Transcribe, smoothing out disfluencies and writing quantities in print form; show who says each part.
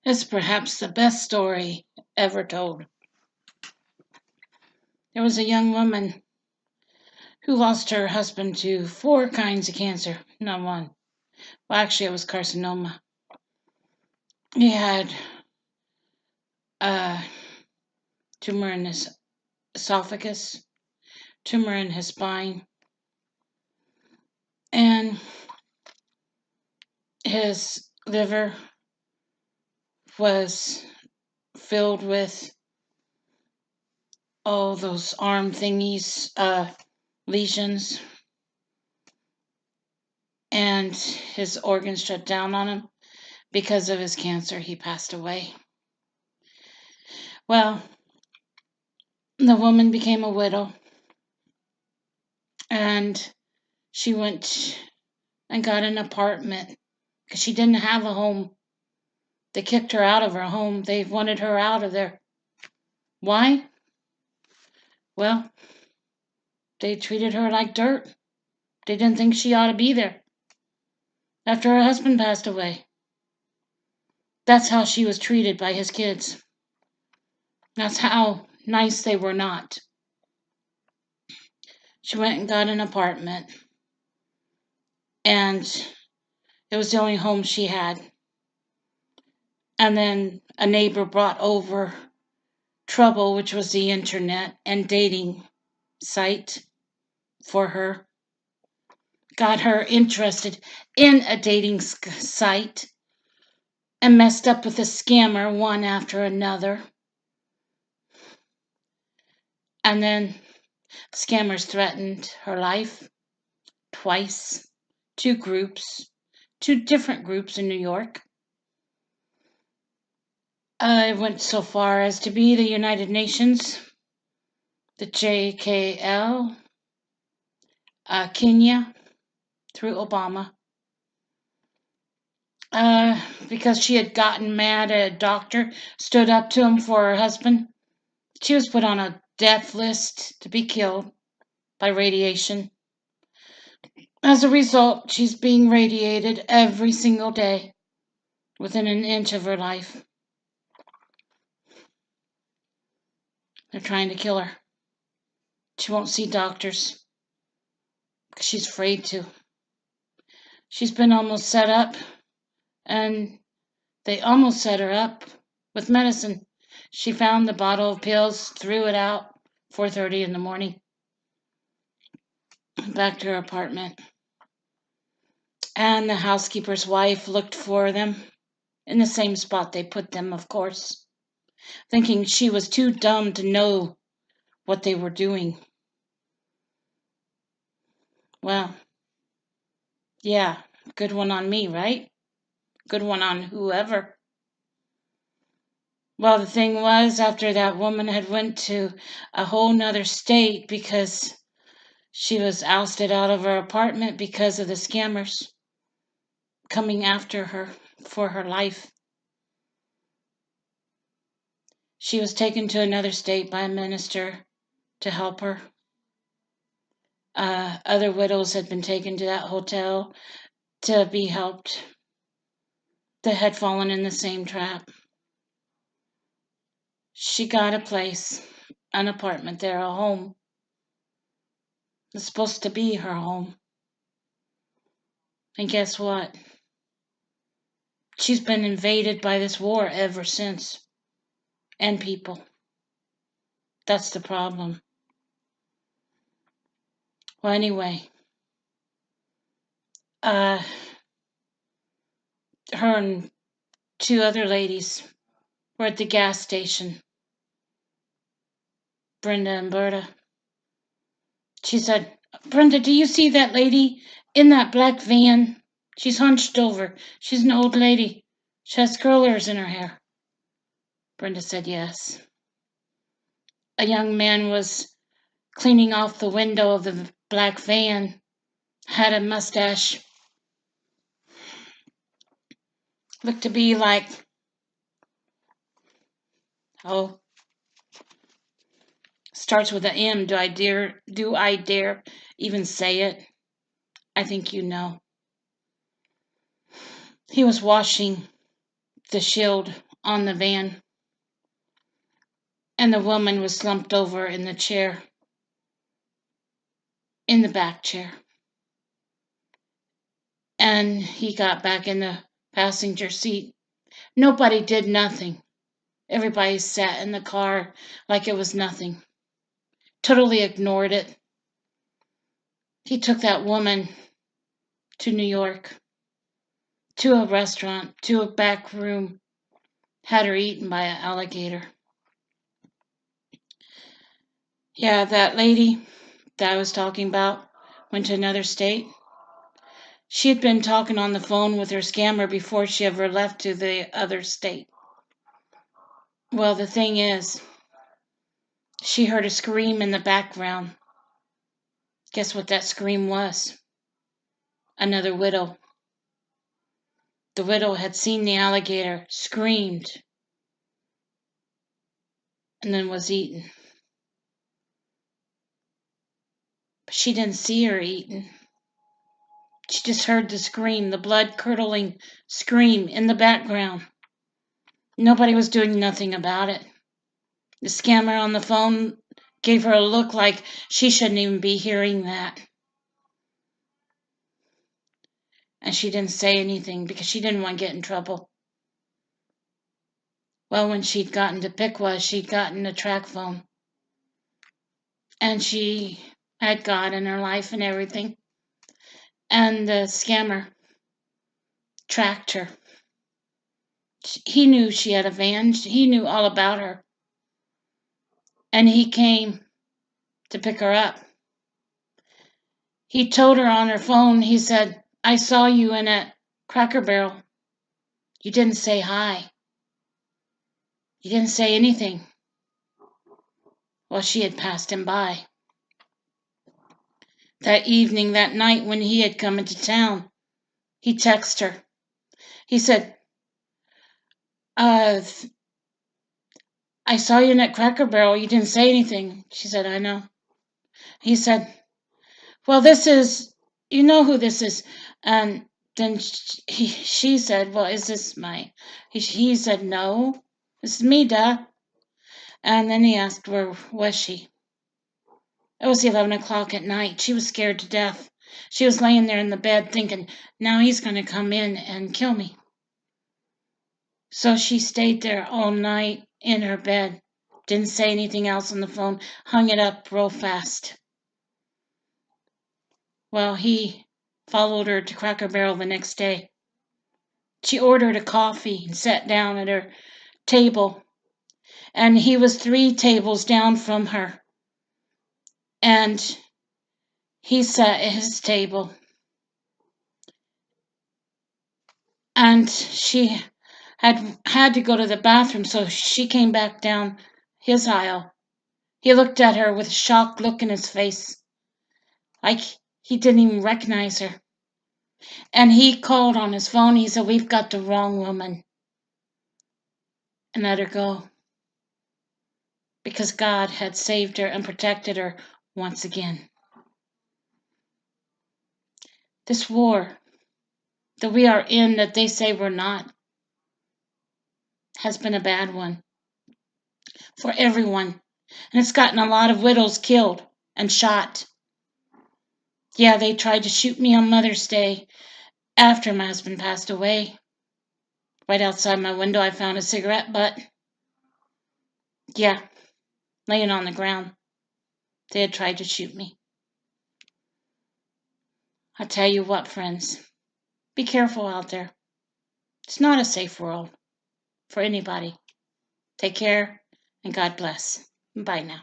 Speaker 1: It's perhaps the best story ever told. There was a young woman who lost her husband to four kinds of cancer, not one. Well, actually, it was carcinoma. He had a tumor in his esophagus, tumor in his spine, and his liver was filled with all those arm thingies, lesions, and his organs shut down on him. Because of his cancer, he passed away. Well, the woman became a widow, and she went and got an apartment because she didn't have a home. They kicked her out of her home. They wanted her out of there. Why? Well, they treated her like dirt. They didn't think she ought to be there after her husband passed away. That's how she was treated by his kids. That's how nice they were not. She went and got an apartment, and it was the only home she had. And then a neighbor brought over Trouble, which was the internet and dating site for her. Got her interested in a dating site and messed up with a scammer one after another. And then the scammers threatened her life twice. Two different groups in New York. I went so far as to be the United Nations, the JKL, Kenya, through Obama. Because she had gotten mad at a doctor, stood up to him for her husband. She was put on a death list to be killed by radiation. As a result, she's being radiated every single day within an inch of her life. They're trying to kill her. She won't see doctors because she's afraid to. She's been almost set up, and they almost set her up with medicine. She found the bottle of pills, threw it out, 4:30 in the morning, back to her apartment. And the housekeeper's wife looked for them in the same spot they put them, of course, thinking she was too dumb to know what they were doing. Well, yeah, good one on me, right? Good one on whoever. Well, the thing was, after that woman had went to a whole nother state because she was ousted out of her apartment because of the scammers coming after her for her life. She was taken to another state by a minister to help her. Other widows had been taken to that hotel to be helped. They had fallen in the same trap. She got a place, an apartment there, a home. It's supposed to be her home. And guess what? She's been invaded by this war ever since. And people. That's the problem. Well, anyway, her and two other ladies were at the gas station. Brenda and Berta. She said, Brenda, do you see that lady in that black van? She's hunched over. She's an old lady. She has curlers in her hair. Brenda said yes. A young man was cleaning off the window of the black van, had a mustache. Looked to be like, oh, starts with an M. Do I dare even say it? I think you know. He was washing the shield on the van, and the woman was slumped over in the chair, in the back chair. And he got back in the passenger seat. Nobody did nothing. Everybody sat in the car like it was nothing. Totally ignored it. He took that woman to New York, to a restaurant, to a back room, had her eaten by an alligator. Yeah, that lady that I was talking about went to another state. She had been talking on the phone with her scammer before she ever left to the other state. Well, the thing is, she heard a scream in the background. Guess what that scream was? Another widow. The widow had seen the alligator, screamed, and then was eaten. But she didn't see her eaten. She just heard the scream, the blood-curdling scream in the background. Nobody was doing nothing about it. The scammer on the phone gave her a look like she shouldn't even be hearing that. And she didn't say anything because she didn't want to get in trouble. Well, when she'd gotten to Piqua, she'd gotten a track phone. And she had God in her life and everything. And the scammer tracked her. He knew she had a van. He knew all about her. And he came to pick her up. He told her on her phone, he said, I saw you in at Cracker Barrel. You didn't say hi. You didn't say anything. Well, she had passed him by. That evening, that night when he had come into town, he texted her. He said, I saw you in at Cracker Barrel. You didn't say anything. She said, I know. He said, well, this is, you know who this is. And then she said, well, is this he said, no, this is me, duh. And then he asked, where was she? It was 11 o'clock at night. She was scared to death. She was laying there in the bed thinking, now he's going to come in and kill me. So she stayed there all night in her bed. Didn't say anything else on the phone. Hung it up real fast. Well, he followed her to Cracker Barrel the next day. She ordered a coffee and sat down at her table. And he was 3 tables down from her. And he sat at his table. And she had to go to the bathroom, so she came back down his aisle. He looked at her with a shocked look in his face, like he didn't even recognize her. And he called on his phone. He said, we've got the wrong woman. And let her go. Because God had saved her and protected her once again. This war that we are in, that they say we're not, has been a bad one for everyone. And it's gotten a lot of widows killed and shot. Yeah, they tried to shoot me on Mother's Day after my husband passed away. Right outside my window, I found a cigarette butt. Yeah, laying on the ground. They had tried to shoot me. I tell you what, friends, be careful out there. It's not a safe world for anybody. Take care and God bless. Bye now.